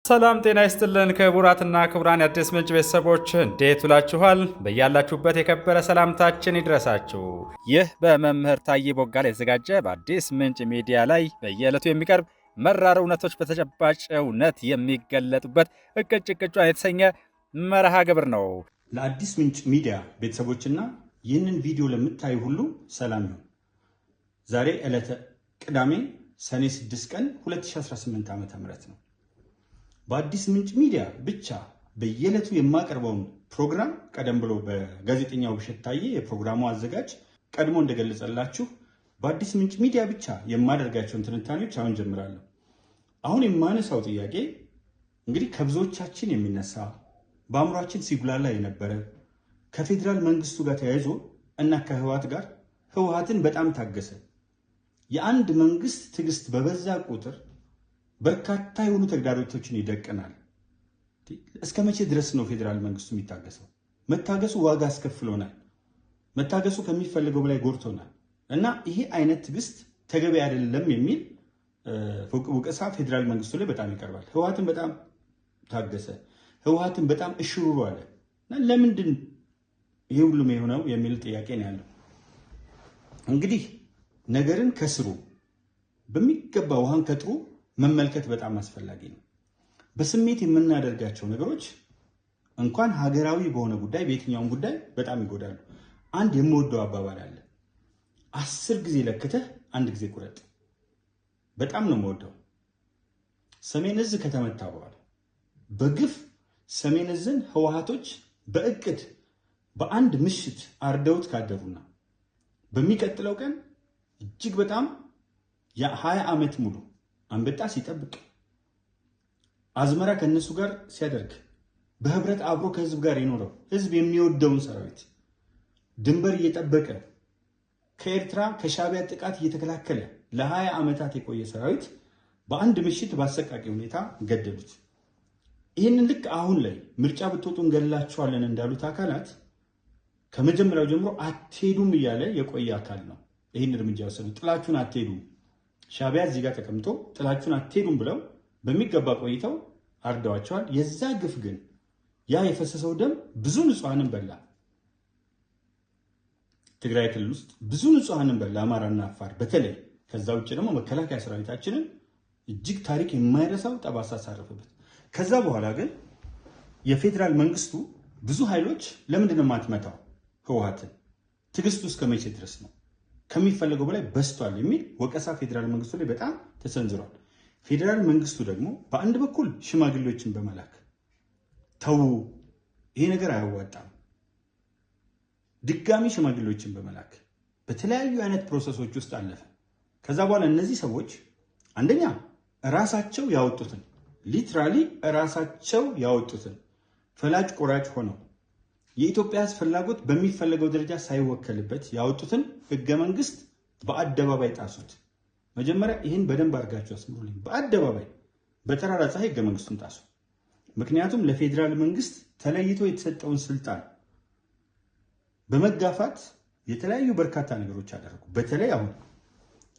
ሰላም ጤና ይስጥልን ክቡራትና ክቡራን የአዲስ ምንጭ ቤተሰቦች እንዴት ውላችኋል? በያላችሁበት የከበረ ሰላምታችን ይድረሳችሁ። ይህ በመምህር ታዬ ቦጋለ የተዘጋጀ በአዲስ ምንጭ ሚዲያ ላይ በየዕለቱ የሚቀርብ መራር እውነቶች በተጨባጭ እውነት የሚገለጡበት እቅጭ ቅጯን የተሰኘ መርሃ ግብር ነው። ለአዲስ ምንጭ ሚዲያ ቤተሰቦችና ይህንን ቪዲዮ ለምታዩ ሁሉ ሰላም ነው። ዛሬ ዕለተ ቅዳሜ ሰኔ 6 ቀን 2018 ዓ.ም ነው። በአዲስ ምንጭ ሚዲያ ብቻ በየዕለቱ የማቀርበውን ፕሮግራም ቀደም ብሎ በጋዜጠኛው ብሸት ታዬ የፕሮግራሙ አዘጋጅ ቀድሞ እንደገለጸላችሁ በአዲስ ምንጭ ሚዲያ ብቻ የማደርጋቸውን ትንታኔዎች አሁን ጀምራለሁ። አሁን የማነሳው ጥያቄ እንግዲህ ከብዙዎቻችን የሚነሳ በአእምሯችን ሲጉላላ የነበረ ከፌዴራል መንግስቱ ጋር ተያይዞ እና ከህወሓት ጋር ህወሓትን በጣም ታገሰ። የአንድ መንግስት ትዕግስት በበዛ ቁጥር በርካታ የሆኑ ተግዳሮቶችን ይደቅናል። እስከ መቼ ድረስ ነው ፌዴራል መንግስቱ የሚታገሰው? መታገሱ ዋጋ አስከፍሎናል። መታገሱ ከሚፈልገው በላይ ጎድቶናል እና ይሄ አይነት ትዕግስት ተገቢ አይደለም የሚል ወቀሳ ፌዴራል መንግስቱ ላይ በጣም ይቀርባል። ህወሓትን በጣም ታገሰ፣ ህወሓትን በጣም እሽሩሩ አለ እና ለምንድን ይሄ ሁሉም የሆነው የሚል ጥያቄ ነው ያለው። እንግዲህ ነገርን ከስሩ በሚገባ ውሃን ከጥሩ መመልከት በጣም አስፈላጊ ነው። በስሜት የምናደርጋቸው ነገሮች እንኳን ሀገራዊ በሆነ ጉዳይ በየትኛውም ጉዳይ በጣም ይጎዳሉ። አንድ የምወደው አባባል አለ፣ 10 ጊዜ ለክተህ 1 ጊዜ ቁረጥ። በጣም ነው የምወደው። ሰሜን እዝ ከተመታ በኋላ በግፍ ሰሜን እዝን ህወሓቶች በእቅድ በአንድ ምሽት አርደውት ካደሩና በሚቀጥለው ቀን እጅግ በጣም የ20 ዓመት ሙሉ አንበጣ ሲጠብቅ አዝመራ ከነሱ ጋር ሲያደርግ በህብረት አብሮ ከህዝብ ጋር የኖረው ህዝብ የሚወደውን ሰራዊት ድንበር እየጠበቀ ከኤርትራ ከሻቢያ ጥቃት እየተከላከለ ለ20 ዓመታት የቆየ ሰራዊት በአንድ ምሽት በአሰቃቂ ሁኔታ ገደሉት። ይህንን ልክ አሁን ላይ ምርጫ ብትወጡ እንገላችኋለን እንዳሉት አካላት ከመጀመሪያው ጀምሮ አትሄዱም እያለ የቆየ አካል ነው ይህን እርምጃ ወሰዱ። ጥላችሁን አትሄዱም፣ ሻቢያ እዚህ ጋር ተቀምጦ ጥላችሁን አትሄዱም ብለው በሚገባ ቆይተው አርደዋቸዋል። የዛ ግፍ ግን ያ የፈሰሰው ደም ብዙ ንጹሃንን በላ። ትግራይ ክልል ውስጥ ብዙ ንጹሃንን በላ፣ አማራና አፋር በተለይ። ከዛ ውጭ ደግሞ መከላከያ ሰራዊታችንን እጅግ ታሪክ የማይረሳው ጠባሳ አሳረፈበት። ከዛ በኋላ ግን የፌዴራል መንግስቱ ብዙ ኃይሎች ለምንድን ነው የማትመታው ህወሓትን? ትዕግስቱ እስከ መቼ ድረስ ነው? ከሚፈለገው በላይ በስቷል የሚል ወቀሳ ፌዴራል መንግስቱ ላይ በጣም ተሰንዝሯል። ፌዴራል መንግስቱ ደግሞ በአንድ በኩል ሽማግሌዎችን በመላክ ተው፣ ይሄ ነገር አያዋጣም፣ ድጋሚ ሽማግሌዎችን በመላክ በተለያዩ አይነት ፕሮሰሶች ውስጥ አለፈ። ከዛ በኋላ እነዚህ ሰዎች አንደኛ ራሳቸው ያወጡትን ሊትራሊ ራሳቸው ያወጡትን ፈላጭ ቆራጭ ሆነው የኢትዮጵያ ሕዝብ ፍላጎት በሚፈለገው ደረጃ ሳይወከልበት ያወጡትን ህገ መንግስት በአደባባይ ጣሱት። መጀመሪያ ይህን በደንብ አድርጋችሁ አስምሩልኝ። በአደባባይ በጠራራ ፀሐይ ህገ መንግስቱን ጣሱ። ምክንያቱም ለፌዴራል መንግስት ተለይቶ የተሰጠውን ስልጣን በመጋፋት የተለያዩ በርካታ ነገሮች አደረጉ። በተለይ አሁን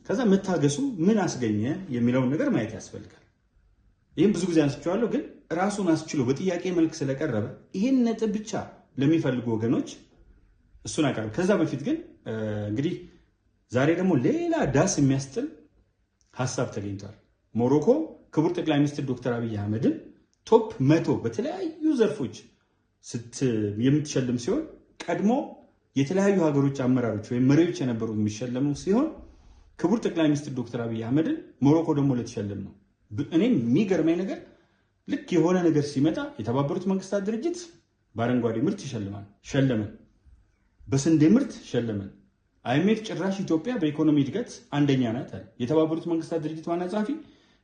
ከዛ መታገሱ ምን አስገኘ የሚለውን ነገር ማየት ያስፈልጋል። ይህም ብዙ ጊዜ አንስቼዋለሁ፣ ግን ራሱን አስችሎ በጥያቄ መልክ ስለቀረበ ይህን ነጥብ ብቻ ለሚፈልጉ ወገኖች እሱን አቀርብ። ከዛ በፊት ግን እንግዲህ ዛሬ ደግሞ ሌላ ዳስ የሚያስጥል ሀሳብ ተገኝቷል። ሞሮኮ ክቡር ጠቅላይ ሚኒስትር ዶክተር አብይ አህመድን ቶፕ 100 በተለያዩ ዘርፎች የምትሸልም ሲሆን ቀድሞ የተለያዩ ሀገሮች አመራሮች ወይም መሪዎች የነበሩ የሚሸለሙ ሲሆን ክቡር ጠቅላይ ሚኒስትር ዶክተር አብይ አህመድን ሞሮኮ ደግሞ ልትሸልም ነው። እኔም የሚገርመኝ ነገር ልክ የሆነ ነገር ሲመጣ የተባበሩት መንግስታት ድርጅት በአረንጓዴ ምርት ይሸልማል፣ ሸለመን። በስንዴ ምርት ሸለመን። አይኤምኤፍ ጭራሽ ኢትዮጵያ በኢኮኖሚ እድገት አንደኛ ናት አለ። የተባበሩት መንግስታት ድርጅት ዋና ጸሐፊ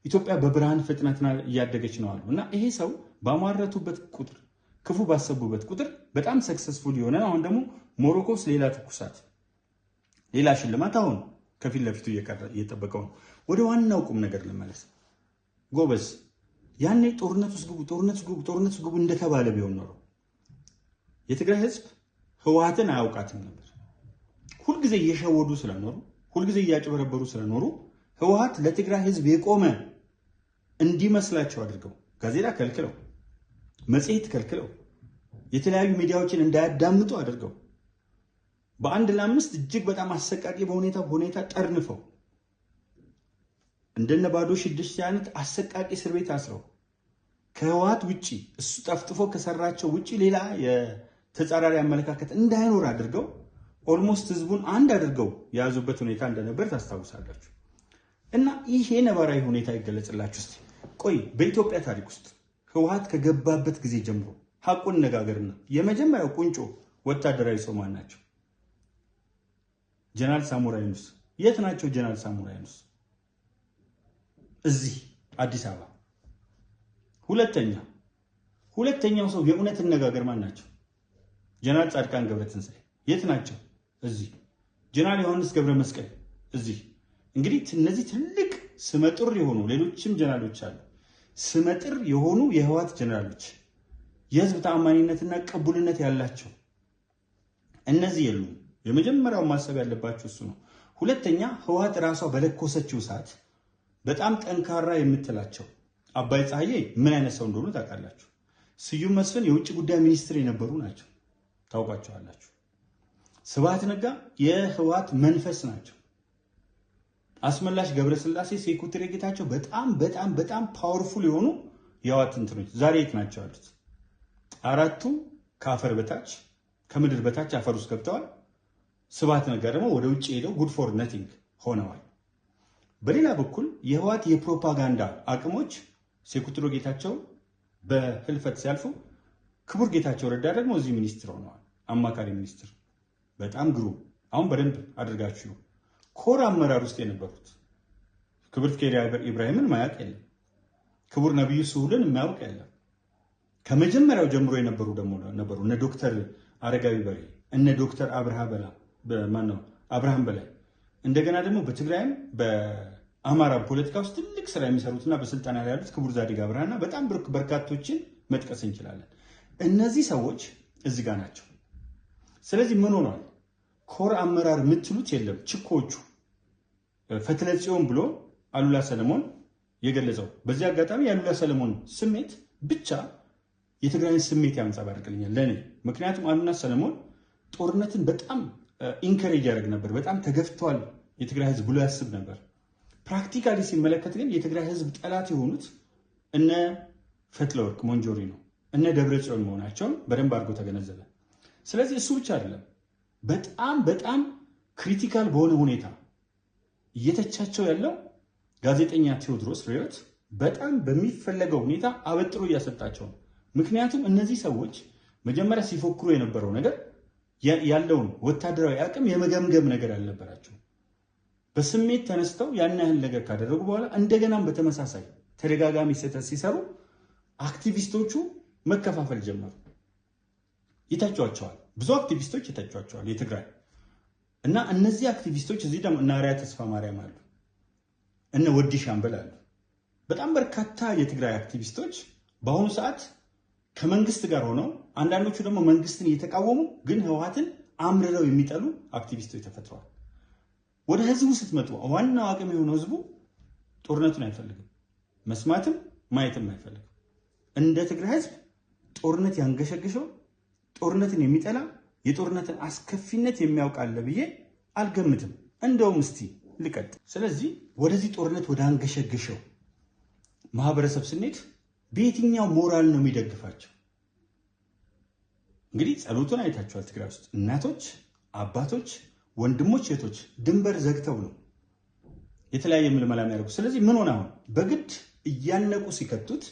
ኢትዮጵያ በብርሃን ፍጥነት እያደገች ነው አሉ። እና ይሄ ሰው ባሟረቱበት ቁጥር፣ ክፉ ባሰቡበት ቁጥር በጣም ሰክሰስፉል የሆነ አሁን ደግሞ ሞሮኮስ ሌላ ትኩሳት፣ ሌላ ሽልማት አሁን ከፊት ለፊቱ እየጠበቀው ነው። ወደ ዋናው ቁም ነገር ልመለስ። ጎበዝ፣ ያኔ ጦርነት ውስጥ ግቡ እንደተባለ ቢሆን ኖሮ የትግራይ ህዝብ ህወሓትን አያውቃትም ነበር። ሁልጊዜ እየሸወዱ ስለኖሩ፣ ሁልጊዜ እያጭበረበሩ ስለኖሩ ህወሓት ለትግራይ ህዝብ የቆመ እንዲመስላቸው አድርገው ጋዜጣ ከልክለው፣ መጽሔት ከልክለው፣ የተለያዩ ሚዲያዎችን እንዳያዳምጡ አድርገው በአንድ ለአምስት እጅግ በጣም አሰቃቂ በሁኔታ ጠርንፈው እንደነ ባዶሽ ሽድስት አይነት አሰቃቂ እስር ቤት አስረው ከህወሓት ውጪ እሱ ጠፍጥፎ ከሰራቸው ውጪ ሌላ የተጻራሪ አመለካከት እንዳይኖር አድርገው ኦልሞስት ህዝቡን አንድ አድርገው የያዙበት ሁኔታ እንደነበር ታስታውሳላችሁ። እና ይሄ ነባራዊ ሁኔታ ይገለጽላችሁ እስቲ። ቆይ በኢትዮጵያ ታሪክ ውስጥ ህወሓት ከገባበት ጊዜ ጀምሮ ሐቁን ነጋገርና የመጀመሪያው ቁንጮ ወታደራዊ ሰው ማን ናቸው? ጀነራል ሳሞራ ዩኑስ። የት ናቸው ጀነራል ሳሞራ ዩኑስ? እዚህ አዲስ አበባ። ሁለተኛው ሰው የእውነት ነጋገር ማን ናቸው? ጀነራል ጻድቃን ገብረትንሳኤ። የት ናቸው? እዚህ። ጀነራል ዮሐንስ ገብረ መስቀል እዚህ። እንግዲህ እነዚህ ትልቅ ስመጥር የሆኑ ሌሎችም ጀነራሎች አሉ። ስመጥር የሆኑ የህወሓት ጀነራሎች የህዝብ ተአማኒነትና ቅቡልነት ያላቸው እነዚህ የሉም። የመጀመሪያው ማሰብ ያለባችሁ እሱ ነው። ሁለተኛ ህወሓት ራሷ በለኮሰችው ሰዓት በጣም ጠንካራ የምትላቸው አባይ ፀሐዬ ምን አይነት ሰው እንደሆኑ ታውቃላችሁ። ስዩም መስፍን የውጭ ጉዳይ ሚኒስትር የነበሩ ናቸው፣ ታውቋቸዋላችሁ። ስብሃት ነጋ የህወሓት መንፈስ ናቸው። አስመላሽ ገብረስላሴ ሴኩሪቲ ጌታቸው በጣም ፓወርፉል የሆኑ የህወሓት እንትኖች ዛሬ የት ናቸው ያሉት? አራቱ ከአፈር በታች ከምድር በታች አፈር ውስጥ ገብተዋል። ስብሃት ነጋ ደግሞ ወደ ውጭ ሄደው ጉድ ፎር ነቲንግ ሆነዋል። በሌላ በኩል የህወሓት የፕሮፓጋንዳ አቅሞች ሴኩሪቲ ጌታቸው በህልፈት ሲያልፉ፣ ክቡር ጌታቸው ረዳ ደግሞ እዚህ ሚኒስትር ሆነዋል፣ አማካሪ ሚኒስትር። በጣም ግሩም። አሁን በደንብ አድርጋችሁ ኮር አመራር ውስጥ የነበሩት ክብርት ኬሪያ ኢብራሂምን ማያውቅ የለም። ክቡር ነብዩ ስሁልን የሚያውቅ የለም። ከመጀመሪያው ጀምሮ የነበሩ ደግሞ ነበሩ እነ ዶክተር አረጋዊ በሬ፣ እነ ዶክተር አብርሃም በላይ፣ እንደገና ደግሞ በትግራይም በአማራ ፖለቲካ ውስጥ ትልቅ ስራ የሚሰሩትና በስልጣና ላይ ያሉት ክቡር ዛዲግ አብርሃና በጣም በርካቶችን መጥቀስ እንችላለን። እነዚህ ሰዎች እዚህ ጋር ናቸው። ስለዚህ ምን ሆኗል? ኮር አመራር የምትሉት የለም። ችኮቹ ፈትለ ጽዮን ብሎ አሉላ ሰለሞን የገለጸው። በዚህ አጋጣሚ የአሉላ ሰለሞን ስሜት ብቻ የትግራይን ስሜት ያንጸባርቅልኛል ለኔ። ምክንያቱም አሉላ ሰለሞን ጦርነትን በጣም ኢንከሬጅ ያደርግ ነበር። በጣም ተገፍቷል የትግራይ ህዝብ ብሎ ያስብ ነበር። ፕራክቲካሊ ሲመለከት ግን የትግራይ ህዝብ ጠላት የሆኑት እነ ፈትለወርቅ ሞንጆሪ ነው፣ እነ ደብረ ጽዮን መሆናቸውን በደንብ አድርጎ ተገነዘበ። ስለዚህ እሱ ብቻ አይደለም፣ በጣም ክሪቲካል በሆነ ሁኔታ እየተቻቸው ያለው ጋዜጠኛ ቴዎድሮስ ሪዮት በጣም በሚፈለገው ሁኔታ አበጥሮ እያሰጣቸው ነው። ምክንያቱም እነዚህ ሰዎች መጀመሪያ ሲፎክሩ የነበረው ነገር ያለውን ወታደራዊ አቅም የመገምገም ነገር አልነበራቸው። በስሜት ተነስተው ያን ያህል ነገር ካደረጉ በኋላ እንደገናም በተመሳሳይ ተደጋጋሚ ስህተት ሲሰሩ አክቲቪስቶቹ መከፋፈል ጀመሩ። ይታጫቸዋል፣ ብዙ አክቲቪስቶች ይታጫቸዋል የትግራይ እና እነዚህ አክቲቪስቶች እዚህ ደግሞ እነ አርአያ ተስፋ ማርያም አሉ፣ እነ ወዲ ሻምበል አሉ። በጣም በርካታ የትግራይ አክቲቪስቶች በአሁኑ ሰዓት ከመንግስት ጋር ሆነው አንዳንዶቹ ደግሞ መንግስትን እየተቃወሙ ግን ህወሓትን አምርረው የሚጠሉ አክቲቪስቶች ተፈጥረዋል። ወደ ህዝቡ ስትመጡ ዋናው አቅም የሆነው ህዝቡ ጦርነቱን አይፈልግም፣ መስማትም ማየትም አይፈልግም። እንደ ትግራይ ህዝብ ጦርነት ያንገሸግሸው ጦርነትን የሚጠላ የጦርነትን አስከፊነት የሚያውቅ አለ ብዬ አልገምትም። እንደውም እስቲ ልቀጥ። ስለዚህ ወደዚህ ጦርነት ወደ አንገሸግሸው ማህበረሰብ ስንሄድ በየትኛው ሞራል ነው የሚደግፋቸው? እንግዲህ ጸሎቱን አይታችኋል። ትግራይ ውስጥ እናቶች፣ አባቶች፣ ወንድሞች፣ እህቶች ድንበር ዘግተው ነው የተለያየ ምልመላ የሚያደርጉ። ስለዚህ ምን ሆነ? አሁን በግድ እያነቁ ሲከቱት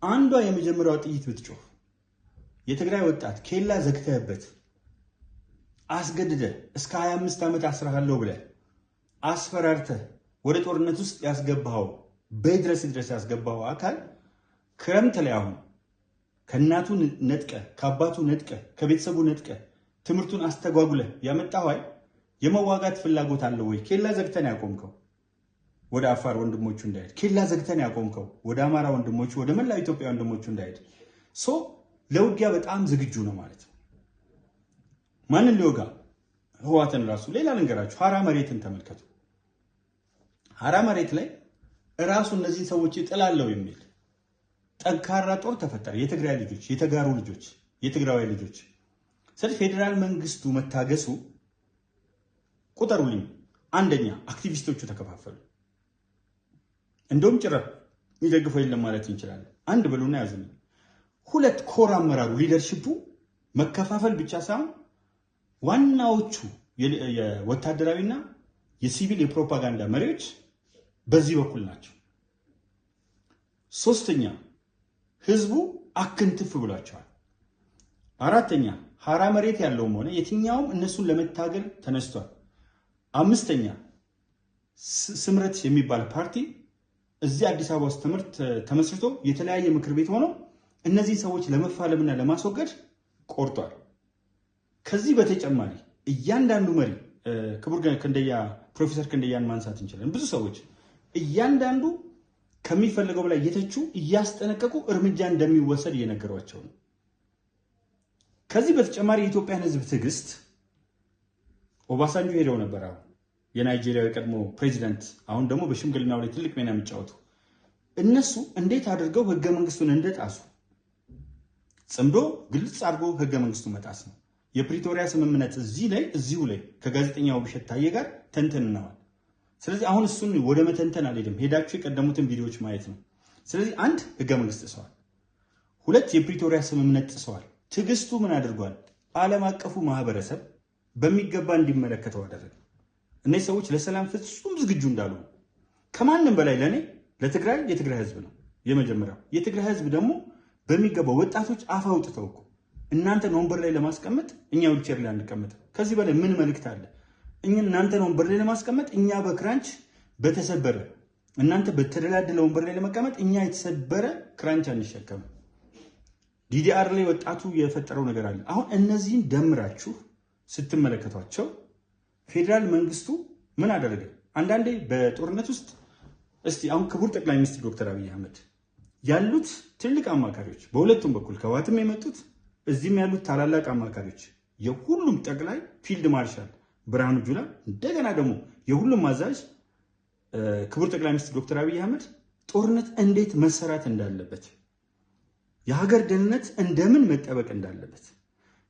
አንዷ የመጀመሪያው ጥይት ብትጮህ የትግራይ ወጣት ኬላ ዘግተህበት አስገድደ እስከ 25 ዓመት አስራሃለሁ ብለህ አስፈራርተህ ወደ ጦርነት ውስጥ ያስገባኸው በድረስ ያስገባኸው አካል ክረምት ላይ አሁን ከእናቱ ነጥቀ ከአባቱ ነጥቀ ከቤተሰቡ ነጥቀ ትምህርቱን አስተጓጉለ ያመጣው የመዋጋት ፍላጎት አለው ወይ? ኬላ ዘግተን ያቆምከው ወደ አፋር ወንድሞቹ እንዳይሄድ፣ ኬላ ዘግተን ያቆምከው ወደ አማራ ወንድሞቹ፣ ወደ መላው ኢትዮጵያ ወንድሞቹ እንዳይሄድ ለውጊያ በጣም ዝግጁ ነው ማለት ነው። ማንን ሊወጋ? ህወሓትን ራሱ። ሌላ ልንገራችሁ፣ ሀራ መሬትን ተመልከቱ። ሀራ መሬት ላይ ራሱ እነዚህ ሰዎች ይጥላለው የሚል ጠንካራ ጦር ተፈጠረ። የትግራይ ልጆች፣ የተጋሩ ልጆች፣ የትግራዋይ ልጆች። ስለዚህ ፌዴራል መንግስቱ መታገሱ ቁጠሩልኝ፣ አንደኛ አክቲቪስቶቹ ተከፋፈሉ። እንደውም ጭራሽ የሚደግፈው የለም ማለት እንችላለን። አንድ ብሉና ያዙልኝ። ሁለት ኮር አመራሩ ሊደርሺፑ መከፋፈል ብቻ ሳይሆን ዋናዎቹ የወታደራዊና የሲቪል የፕሮፓጋንዳ መሪዎች በዚህ በኩል ናቸው። ሶስተኛ ህዝቡ አክንትፍ ብሏቸዋል። አራተኛ ሀራ መሬት ያለውም ሆነ የትኛውም እነሱን ለመታገል ተነስቷል። አምስተኛ ስምረት የሚባል ፓርቲ እዚህ አዲስ አበባ ውስጥ ትምህርት ተመስርቶ የተለያየ ምክር ቤት ሆኖ እነዚህ ሰዎች ለመፋለምና ለማስወገድ ቆርጧል። ከዚህ በተጨማሪ እያንዳንዱ መሪ ክቡር ክንደያ ፕሮፌሰር ክንደያን ማንሳት እንችላለን። ብዙ ሰዎች እያንዳንዱ ከሚፈልገው በላይ የተቹ እያስጠነቀቁ እርምጃ እንደሚወሰድ እየነገሯቸው ነው። ከዚህ በተጨማሪ የኢትዮጵያን ህዝብ ትዕግስት ኦባሳንጆ ሄደው ነበር። አሁን የናይጄሪያዊ ቀድሞ ፕሬዚዳንት አሁን ደግሞ በሽምግልናው ላይ ትልቅ ሚና የሚጫወቱ እነሱ እንዴት አድርገው ህገ መንግስቱን እንደጣሱ ጽምዶ ግልጽ አድርጎ ህገ መንግስቱ መጣስ ነው። የፕሪቶሪያ ስምምነት እዚሁ ላይ ከጋዜጠኛው ብሸት ታዬ ጋር ተንተንነዋል። ስለዚህ አሁን እሱን ወደ መተንተን አልሄድም። ሄዳችሁ የቀደሙትን ቪዲዮዎች ማየት ነው። ስለዚህ አንድ ህገ መንግስት ጥሰዋል፣ ሁለት የፕሪቶሪያ ስምምነት ጥሰዋል። ትዕግስቱ ምን አድርጓል? ዓለም አቀፉ ማህበረሰብ በሚገባ እንዲመለከተው አደረገ። እነዚህ ሰዎች ለሰላም ፍጹም ዝግጁ እንዳሉ ከማንም በላይ ለእኔ ለትግራይ የትግራይ ህዝብ ነው የመጀመሪያው። የትግራይ ህዝብ ደግሞ በሚገባው ወጣቶች አፍ አውጥተው እኮ እናንተን ወንበር ላይ ለማስቀመጥ እኛ ዊልቸር ላይ አንቀመጥ። ከዚህ በላይ ምን መልእክት አለ? እናንተን ወንበር ላይ ለማስቀመጥ እኛ በክራንች በተሰበረ እናንተ በተደላደለ ወንበር ላይ ለመቀመጥ እኛ የተሰበረ ክራንች አንሸከም። ዲዲአር ላይ ወጣቱ የፈጠረው ነገር አለ። አሁን እነዚህን ደምራችሁ ስትመለከቷቸው ፌዴራል መንግስቱ ምን አደረገ? አንዳንዴ በጦርነት ውስጥ እስቲ አሁን ክቡር ጠቅላይ ሚኒስትር ዶክተር አብይ አህመድ ያሉት ትልቅ አማካሪዎች በሁለቱም በኩል ከዋትም የመጡት እዚህም ያሉት ታላላቅ አማካሪዎች የሁሉም ጠቅላይ ፊልድ ማርሻል ብርሃኑ ጁላ እንደገና ደግሞ የሁሉም አዛዥ ክቡር ጠቅላይ ሚኒስትር ዶክተር አብይ አህመድ ጦርነት እንዴት መሰራት እንዳለበት፣ የሀገር ደህንነት እንደምን መጠበቅ እንዳለበት፣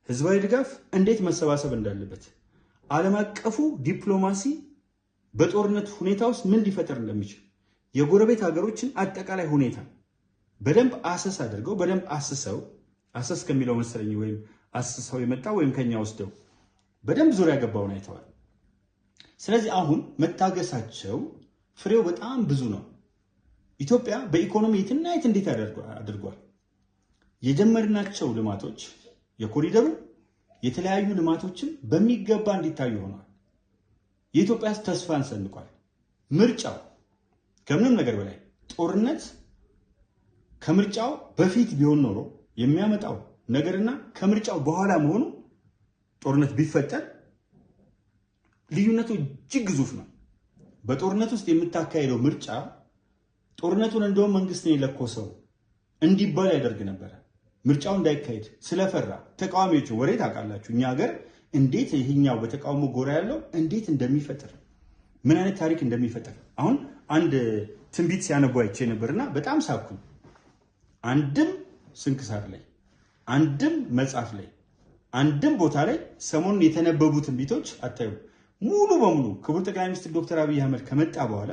ህዝባዊ ድጋፍ እንዴት መሰባሰብ እንዳለበት፣ ዓለም አቀፉ ዲፕሎማሲ በጦርነት ሁኔታ ውስጥ ምን ሊፈጠር እንደሚችል የጎረቤት ሀገሮችን አጠቃላይ ሁኔታ በደንብ አሰስ አድርገው በደንብ አሰስ ከሚለው መሰለኝ ወይም አስሰው የመጣ ወይም ከኛ ወስደው በደንብ ዙሪያ ገባውን አይተዋል። ስለዚህ አሁን መታገሳቸው ፍሬው በጣም ብዙ ነው። ኢትዮጵያ በኢኮኖሚ የትና የት እንዴት አድርጓል። የጀመርናቸው ልማቶች የኮሪደሩ የተለያዩ ልማቶችን በሚገባ እንዲታዩ ሆነዋል። የኢትዮጵያ ተስፋን ሰንቋል። ምርጫው ከምንም ነገር በላይ ጦርነት ከምርጫው በፊት ቢሆን ኖሮ የሚያመጣው ነገርና ከምርጫው በኋላ መሆኑ ጦርነት ቢፈጠር ልዩነቱ እጅግ ግዙፍ ነው። በጦርነት ውስጥ የምታካሄደው ምርጫ ጦርነቱን እንደውም መንግስትን የለኮሰው እንዲባል ያደርግ ነበር። ምርጫው እንዳይካሄድ ስለፈራ ተቃዋሚዎቹ ወሬ ታውቃላችሁ። እኛ ሀገር እንዴት ይህኛው በተቃውሞ ጎራ ያለው እንዴት እንደሚፈጥር ምን አይነት ታሪክ እንደሚፈጥር አሁን አንድ ትንቢት ሲያነቡ አይቼ ነበርና በጣም ሳኩኝ። አንድም ስንክሳር ላይ አንድም መጽሐፍ ላይ አንድም ቦታ ላይ ሰሞኑን የተነበቡ ትንቢቶች አታዩ። ሙሉ በሙሉ ክቡር ጠቅላይ ሚኒስትር ዶክተር አብይ አህመድ ከመጣ በኋላ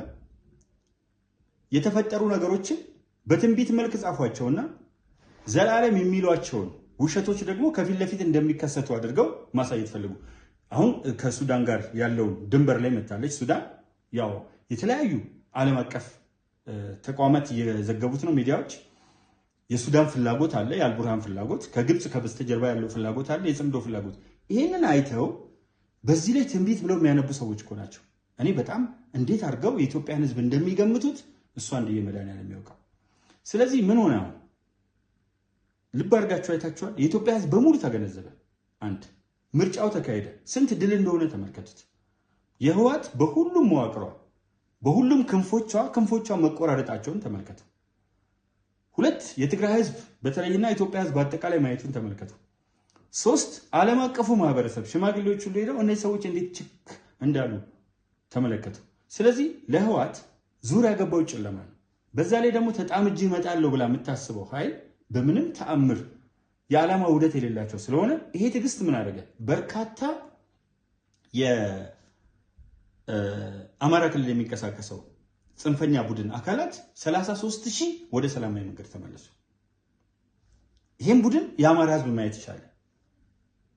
የተፈጠሩ ነገሮችን በትንቢት መልክ ጻፏቸውና ዘላለም የሚሏቸውን ውሸቶች ደግሞ ከፊት ለፊት እንደሚከሰቱ አድርገው ማሳየት ፈልጉ። አሁን ከሱዳን ጋር ያለውን ድንበር ላይ መታለች ሱዳን። ያው የተለያዩ ዓለም አቀፍ ተቋማት እየዘገቡት ነው ሚዲያዎች። የሱዳን ፍላጎት አለ፣ የአልቡርሃን ፍላጎት፣ ከግብፅ ከበስተጀርባ ያለው ፍላጎት አለ፣ የጽምዶ ፍላጎት። ይህንን አይተው በዚህ ላይ ትንቢት ብለው የሚያነቡ ሰዎች እኮ ናቸው። እኔ በጣም እንዴት አድርገው የኢትዮጵያን ሕዝብ እንደሚገምቱት እሷ እንደየ መድኃኒዓለም የሚያውቀው። ስለዚህ ምን ሆነ? አሁን ልብ አድርጋችሁ አይታችኋል። የኢትዮጵያ ሕዝብ በሙሉ ተገነዘበ። አንድ ምርጫው ተካሄደ። ስንት ድል እንደሆነ ተመልከቱት። የህወሓት በሁሉም መዋቅሯ በሁሉም ክንፎቿ መቆራረጣቸውን ተመልከቱ። ሁለት የትግራይ ህዝብ በተለይና የኢትዮጵያ ህዝብ በአጠቃላይ ማየቱን ተመልከቱ። ሶስት ዓለም አቀፉ ማህበረሰብ ሽማግሌዎች ሁሉ ሄደው እነዚህ ሰዎች እንዴት ችክ እንዳሉ ተመለከቱ። ስለዚህ ለህወሓት ዙሪያ ገባው ጨለማ ነው። በዛ ላይ ደግሞ ተጣምጄ እመጣለሁ ብላ የምታስበው ኃይል በምንም ተአምር የዓላማ ውህደት የሌላቸው ስለሆነ ይሄ ትዕግስት ምን አደረገ? በርካታ የአማራ ክልል የሚንቀሳቀሰው ጽንፈኛ ቡድን አካላት 33,000 ወደ ሰላማዊ መንገድ ተመለሱ። ይህም ቡድን የአማራ ህዝብ ማየት ይቻላል።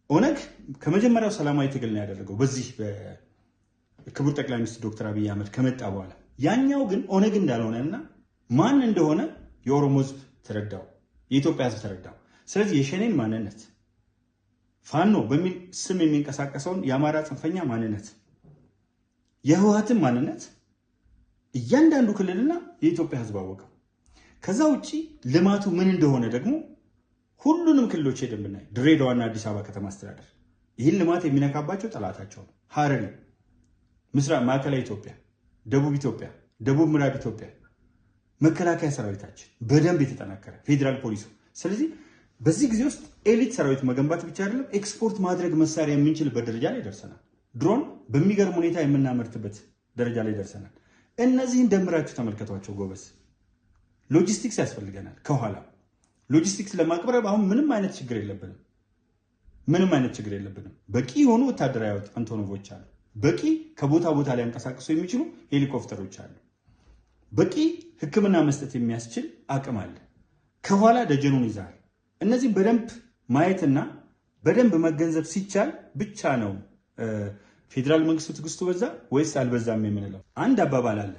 ኦነግ ከመጀመሪያው ሰላማዊ ትግል ነው ያደረገው በዚህ በክቡር ጠቅላይ ሚኒስትር ዶክተር አብይ አህመድ ከመጣ በኋላ። ያኛው ግን ኦነግ እንዳልሆነና ማን እንደሆነ የኦሮሞ ህዝብ ተረዳው፣ የኢትዮጵያ ህዝብ ተረዳው። ስለዚህ የሸኔን ማንነት ፋኖ በሚል ስም የሚንቀሳቀሰውን የአማራ ጽንፈኛ ማንነት፣ የህወሓትን ማንነት እያንዳንዱ ክልልና የኢትዮጵያ ህዝብ አወቀው። ከዛ ውጪ ልማቱ ምን እንደሆነ ደግሞ ሁሉንም ክልሎች ሄደን ብናይ ድሬዳዋና አዲስ አበባ ከተማ አስተዳደር ይህን ልማት የሚነካባቸው ጠላታቸው ነው። ሐረሪ፣ ምስራቅ ማዕከላዊ ኢትዮጵያ፣ ደቡብ ኢትዮጵያ፣ ደቡብ ምዕራብ ኢትዮጵያ መከላከያ ሰራዊታችን በደንብ የተጠናከረ ፌዴራል ፖሊሱ። ስለዚህ በዚህ ጊዜ ውስጥ ኤሊት ሰራዊት መገንባት ብቻ አይደለም ኤክስፖርት ማድረግ መሳሪያ የምንችልበት ደረጃ ላይ ደርሰናል። ድሮን በሚገርም ሁኔታ የምናመርትበት ደረጃ ላይ ደርሰናል። እነዚህን ደምራችሁ ተመልከቷቸው ጎበዝ። ሎጂስቲክስ ያስፈልገናል። ከኋላ ሎጂስቲክስ ለማቅረብ አሁን ምንም አይነት ችግር የለብንም። በቂ የሆኑ ወታደራዊ አንቶኖቮች አሉ። በቂ ከቦታ ቦታ ላይ ያንቀሳቅሱ የሚችሉ ሄሊኮፕተሮች አሉ። በቂ ሕክምና መስጠት የሚያስችል አቅም አለ። ከኋላ ደጀኑን ይዛል። እነዚህም በደንብ ማየትና በደንብ መገንዘብ ሲቻል ብቻ ነው ፌዴራል መንግስቱ ትዕግስቱ በዛ ወይስ አልበዛም የምንለው። አንድ አባባል አለ፣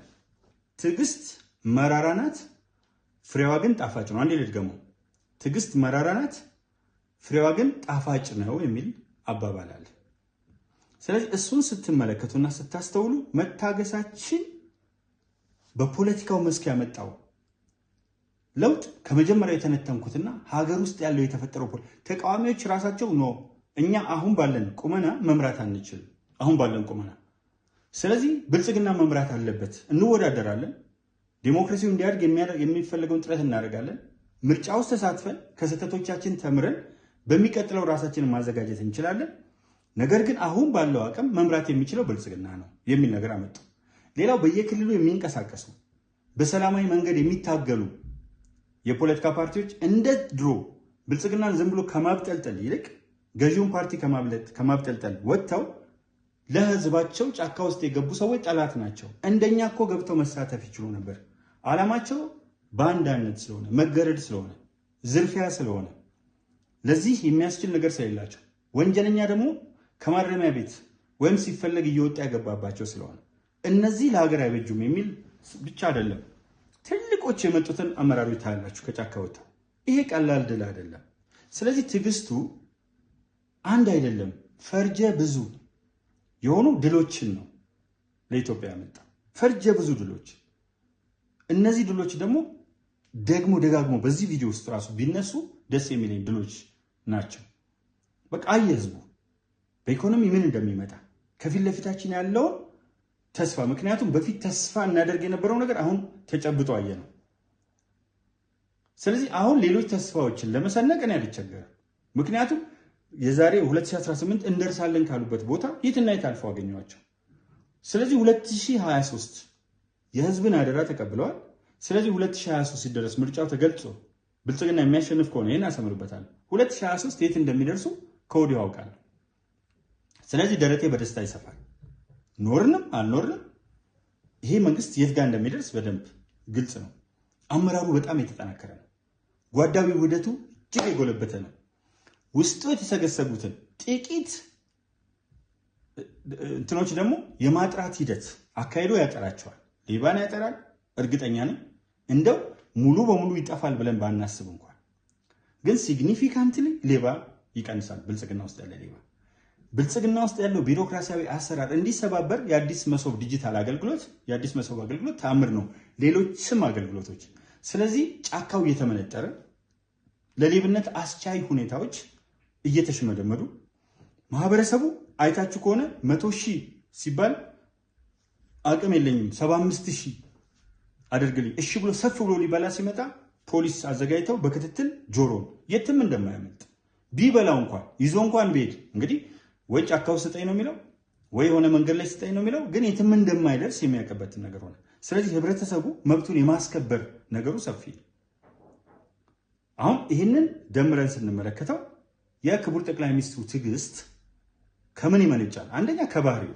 ትዕግስት መራራ ናት፣ ፍሬዋ ግን ጣፋጭ ነው። አንዴ ልድገመው፣ ትዕግስት መራራ ናት፣ ፍሬዋ ግን ጣፋጭ ነው የሚል አባባል አለ። ስለዚህ እሱን ስትመለከቱና ስታስተውሉ መታገሳችን በፖለቲካው መስክ ያመጣው ለውጥ ከመጀመሪያ የተነተንኩትና ሀገር ውስጥ ያለው የተፈጠረው ተቃዋሚዎች ራሳቸው ነው እኛ አሁን ባለን ቁመና መምራት አንችልም። አሁን ባለን ቁመና ስለዚህ ብልጽግና መምራት አለበት። እንወዳደራለን። ዲሞክራሲው እንዲያድግ የሚፈልገውን ጥረት እናደርጋለን። ምርጫ ውስጥ ተሳትፈን ከስህተቶቻችን ተምረን በሚቀጥለው ራሳችንን ማዘጋጀት እንችላለን። ነገር ግን አሁን ባለው አቅም መምራት የሚችለው ብልጽግና ነው የሚል ነገር አመጡ። ሌላው በየክልሉ የሚንቀሳቀሱ በሰላማዊ መንገድ የሚታገሉ የፖለቲካ ፓርቲዎች እንደ ድሮ ብልጽግናን ዝም ብሎ ከማብጠልጠል ይልቅ ገዢውን ፓርቲ ከማብጠልጠል ወጥተው ለህዝባቸው ጫካ ውስጥ የገቡ ሰዎች ጠላት ናቸው። እንደኛ እኮ ገብተው መሳተፍ ይችሉ ነበር። ዓላማቸው ባንዳነት ስለሆነ፣ መገረድ ስለሆነ፣ ዝርፊያ ስለሆነ፣ ለዚህ የሚያስችል ነገር ስለሌላቸው፣ ወንጀለኛ ደግሞ ከማረሚያ ቤት ወይም ሲፈለግ እየወጣ ያገባባቸው ስለሆነ እነዚህ ለሀገር አይበጁም የሚል ብቻ አይደለም። ትልቆች የመጡትን አመራሮች ታያላችሁ ከጫካ ወጥተው። ይሄ ቀላል ድል አይደለም። ስለዚህ ትዕግስቱ አንድ አይደለም፣ ፈርጀ ብዙ የሆኑ ድሎችን ነው ለኢትዮጵያ ያመጣ። ፈርጀ ብዙ ድሎች። እነዚህ ድሎች ደግሞ ደጋግሞ በዚህ ቪዲዮ ውስጥ ራሱ ቢነሱ ደስ የሚለኝ ድሎች ናቸው። በቃ ህዝቡ በኢኮኖሚ ምን እንደሚመጣ ከፊት ለፊታችን ያለውን ተስፋ፣ ምክንያቱም በፊት ተስፋ እናደርግ የነበረው ነገር አሁን ተጨብጦ አየ ነው። ስለዚህ አሁን ሌሎች ተስፋዎችን ለመሰነቅ እኔ አልቸገርም። ምክንያቱም የዛሬ 2018 እንደርሳለን ካሉበት ቦታ የትና የት አልፈው አገኘዋቸው። ስለዚህ 2023 የህዝብን አደራ ተቀብለዋል። ስለዚህ 2023 ሲደረስ ምርጫው ተገልጾ ብልጽግና የሚያሸንፍ ከሆነ ይህን አሰምርበታል። 2023 የት እንደሚደርሱ ከወዲሁ አውቃለሁ። ስለዚህ ደረቴ በደስታ ይሰፋል። ኖርንም አልኖርንም ይሄ መንግስት የት ጋር እንደሚደርስ በደንብ ግልጽ ነው። አመራሩ በጣም የተጠናከረ ነው። ጓዳዊ ውህደቱ እጅግ የጎለበተ ነው። ውስጡ የተሰገሰጉትን ጥቂት እንትኖች ደግሞ የማጥራት ሂደት አካሂዶ ያጠራቸዋል። ሌባን ያጠራል፣ እርግጠኛ ነኝ። እንደው ሙሉ በሙሉ ይጠፋል ብለን ባናስብ እንኳን ግን ሲግኒፊካንትሊ ሌባ ይቀንሳል። ብልጽግና ውስጥ ያለ ሌባ፣ ብልጽግና ውስጥ ያለው ቢሮክራሲያዊ አሰራር እንዲሰባበር የአዲስ መሶብ ዲጂታል አገልግሎት፣ የአዲስ መሶብ አገልግሎት ታምር ነው። ሌሎችም አገልግሎቶች። ስለዚህ ጫካው እየተመነጠረ ለሌብነት አስቻይ ሁኔታዎች እየተሽመደመዱ ማህበረሰቡ አይታችሁ ከሆነ 100,000 ሲባል አቅም የለኝም 75,000 አድርግልኝ እሺ ብሎ ሰፍ ብሎ ሊበላ ሲመጣ ፖሊስ አዘጋጅተው በክትትል ጆሮን የትም እንደማያመልጥ ቢበላው እንኳን ይዞ እንኳን ቢሄድ እንግዲህ ወይ ጫካው ስጠኝ ነው የሚለው ወይ የሆነ መንገድ ላይ ስጠኝ ነው የሚለው፣ ግን የትም እንደማይደርስ የሚያውቅበትን ነገር ሆነ። ስለዚህ ህብረተሰቡ መብቱን የማስከበር ነገሩ ሰፊ ነው። አሁን ይህንን ደምረን ስንመለከተው የክቡር ጠቅላይ ሚኒስትሩ ትዕግስት ከምን ይመነጫል? አንደኛ ከባህሪው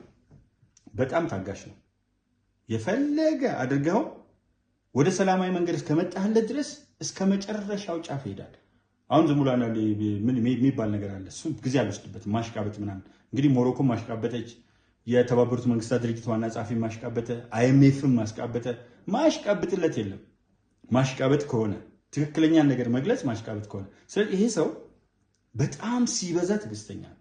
በጣም ታጋሽ ነው። የፈለገ አድርገው ወደ ሰላማዊ መንገድ እስከመጣህለት ድረስ እስከ መጨረሻው ጫፍ ይሄዳል። አሁን ዝም ብሎ ምን የሚባል ነገር አለ፣ እሱ ጊዜ አልወስድበትም። ማሽቃበጥ ምናምን እንግዲህ ሞሮኮም ማሽቃበጠች፣ የተባበሩት መንግስታት ድርጅት ዋና ጸሐፊ ማሽቃበጠ፣ አይኤምኤፍም ማሽቃበጠ። ማሽቃበጥለት የለም ማሽቃበጥ ከሆነ ትክክለኛ ነገር መግለጽ ማሽቃበጥ ከሆነ። ስለዚህ ይሄ ሰው በጣም ሲበዛ ትዕግስተኛ ነው።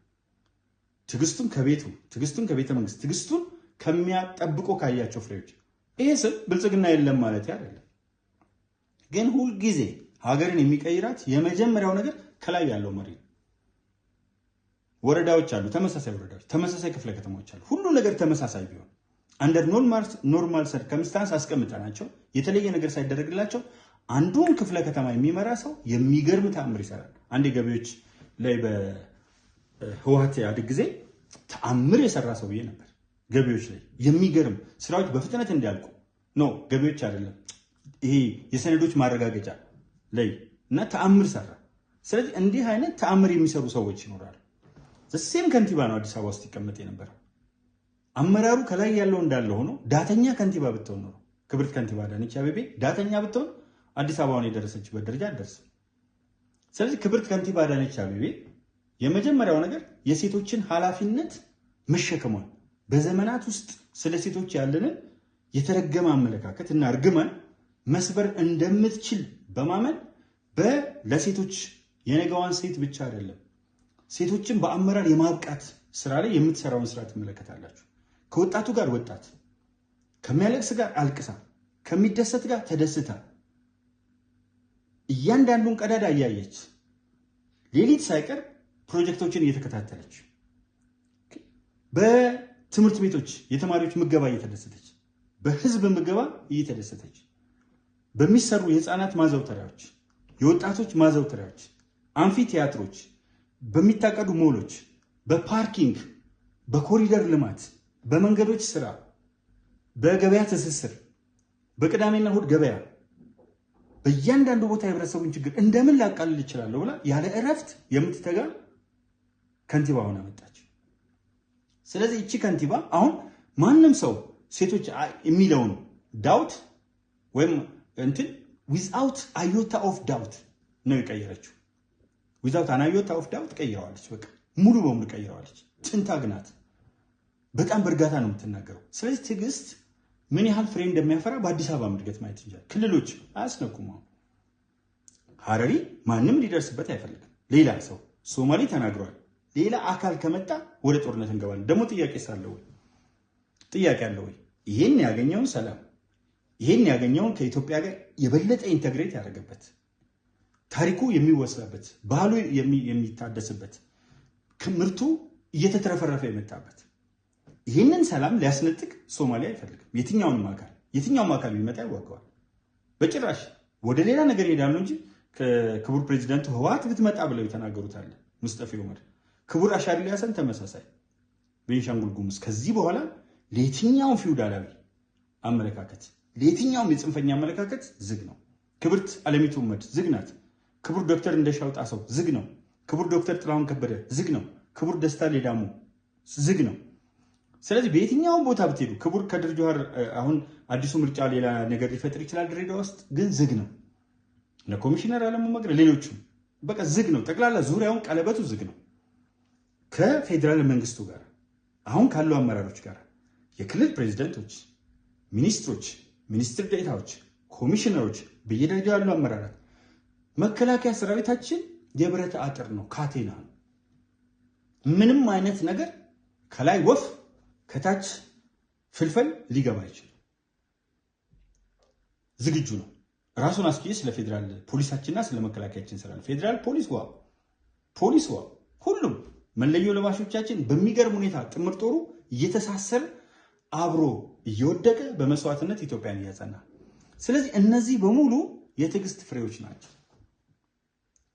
ትዕግስቱን ከቤቱ፣ ትዕግስቱን ከቤተ መንግስት፣ ትዕግስቱን ከሚያጠብቆ ካያቸው ፍሬዎች። ይሄ ስም ብልጽግና የለም ማለት አይደለም፣ ግን ሁልጊዜ ሀገርን የሚቀይራት የመጀመሪያው ነገር ከላይ ያለው መሪ ነው። ወረዳዎች አሉ፣ ተመሳሳይ ወረዳዎች፣ ተመሳሳይ ክፍለ ከተማዎች አሉ። ሁሉ ነገር ተመሳሳይ ቢሆን አንደር ኖርማል ሰርከምስታንስ አስቀምጠናቸው የተለየ ነገር ሳይደረግላቸው አንዱን ክፍለ ከተማ የሚመራ ሰው የሚገርም ተአምር ይሰራል። አንድ ገቢዎች ላይ በህወሓት ኢህአዴግ ጊዜ ተአምር የሰራ ሰውዬ ነበር። ገቢዎች ላይ የሚገርም ስራዎች በፍጥነት እንዲያልቁ ነው። ገቢዎች አይደለም ይሄ የሰነዶች ማረጋገጫ ላይ እና ተአምር ሰራ። ስለዚህ እንዲህ አይነት ተአምር የሚሰሩ ሰዎች ይኖራሉ። ዘሴም ከንቲባ ነው አዲስ አበባ ውስጥ ይቀመጥ የነበረው። አመራሩ ከላይ ያለው እንዳለ ሆኖ ዳተኛ ከንቲባ ብትሆን ነው ክብርት ከንቲባ አዳነች አቤቤ ዳተኛ ብትሆን አዲስ አበባውን የደረሰችበት ደረጃ አትደርስም። ስለዚህ ክብርት ከንቲባ አዳነች አቤቤ የመጀመሪያው ነገር የሴቶችን ኃላፊነት መሸከሟል። በዘመናት ውስጥ ስለ ሴቶች ያለንን የተረገመ አመለካከት እና እርግማን መስበር እንደምትችል በማመን ለሴቶች የነገዋን ሴት ብቻ አይደለም ሴቶችን በአመራር የማብቃት ስራ ላይ የምትሰራውን ስራ ትመለከታላችሁ። ከወጣቱ ጋር ወጣት፣ ከሚያለቅስ ጋር አልቅሳ፣ ከሚደሰት ጋር ተደስታ እያንዳንዱን ቀዳዳ እያየች ሌሊት ሳይቀር ፕሮጀክቶችን እየተከታተለች በትምህርት ቤቶች የተማሪዎች ምገባ እየተደሰተች፣ በህዝብ ምገባ እየተደሰተች፣ በሚሰሩ የህፃናት ማዘውተሪያዎች፣ የወጣቶች ማዘውተሪያዎች፣ አንፊ ቲያትሮች፣ በሚታቀዱ ሞሎች፣ በፓርኪንግ፣ በኮሪደር ልማት፣ በመንገዶች ስራ፣ በገበያ ትስስር፣ በቅዳሜና እሁድ ገበያ በእያንዳንዱ ቦታ የህብረተሰቡን ችግር እንደምን ላቃልል ይችላለሁ ብላ ያለ እረፍት የምትተጋ ከንቲባ ሆና መጣች። ስለዚህ እቺ ከንቲባ አሁን ማንም ሰው ሴቶች የሚለውን ዳውት ወይም እንትን ዊዝአውት አዮታ ኦፍ ዳውት ነው የቀየረችው። ዊዝአውት አናዮታ ኦፍ ዳውት ቀይረዋለች። በቃ ሙሉ በሙሉ ቀይረዋለች። ትንታግ ናት። በጣም በእርጋታ ነው የምትናገረው። ስለዚህ ትዕግስት ምን ያህል ፍሬ እንደሚያፈራ በአዲስ አበባ እድገት ማየት እንችላለን። ክልሎች አያስነኩም። ሀረሪ ማንም ሊደርስበት አይፈልግም። ሌላ ሰው ሶማሌ ተናግሯል። ሌላ አካል ከመጣ ወደ ጦርነት እንገባለን። ደግሞ ጥያቄ ሳለው ጥያቄ አለ ወይ? ይሄን ያገኘውን ሰላም፣ ይሄን ያገኘውን ከኢትዮጵያ ጋር የበለጠ ኢንተግሬት ያደረገበት፣ ታሪኩ የሚወሳበት፣ ባህሉ የሚታደስበት፣ ምርቱ እየተትረፈረፈ የመጣበት ይህንን ሰላም ሊያስነጥቅ ሶማሊያ አይፈልግም። የትኛውም አካል ቢመጣ ይዋገዋል። በጭራሽ ወደ ሌላ ነገር ይሄዳሉ እንጂ ከክቡር ፕሬዚዳንቱ ህወሓት ብትመጣ ብለው የተናገሩት አለ ሙስጠፌ ዑመር። ክቡር አሻድሊ ሀሰን ተመሳሳይ ቤንሻንጉል ጉሙዝ። ከዚህ በኋላ ለየትኛውም ፊውዳላዊ አመለካከት፣ ለየትኛውም የጽንፈኛ አመለካከት ዝግ ነው። ክብርት አለሚቱ ኡመድ ዝግ ናት። ክቡር ዶክተር እንደሻው ጣሰው ዝግ ነው። ክቡር ዶክተር ጥላሁን ከበደ ዝግ ነው። ክቡር ደስታ ሌዳሞ ዝግ ነው። ስለዚህ በየትኛውም ቦታ ብትሄዱ ክቡር ከድር ጁሃር አሁን አዲሱ ምርጫ ሌላ ነገር ሊፈጥር ይችላል ድሬዳዋ ውስጥ ግን ዝግ ነው። ለኮሚሽነር አለሙ መግረ ሌሎችም በቃ ዝግ ነው። ጠቅላላ ዙሪያውን ቀለበቱ ዝግ ነው። ከፌዴራል መንግስቱ ጋር አሁን ካሉ አመራሮች ጋር የክልል ፕሬዚደንቶች፣ ሚኒስትሮች፣ ሚኒስትር ዴኤታዎች፣ ኮሚሽነሮች፣ በየደረጃው ያሉ አመራራት፣ መከላከያ ሰራዊታችን የብረት አጥር ነው፣ ካቴና ነው። ምንም አይነት ነገር ከላይ ወፍ ከታች ፍልፈል ሊገባ አይችልም። ዝግጁ ነው። ራሱን አስኪዬ ስለ ፌዴራል ፖሊሳችንና ስለ መከላከያችን ስራ ፌዴራል ፖሊስ ሁሉም መለዮ ለባሾቻችን በሚገርም ሁኔታ ጥምር ጦሩ እየተሳሰረ አብሮ እየወደቀ በመስዋዕትነት ኢትዮጵያን እያጸና። ስለዚህ እነዚህ በሙሉ የትዕግስት ፍሬዎች ናቸው።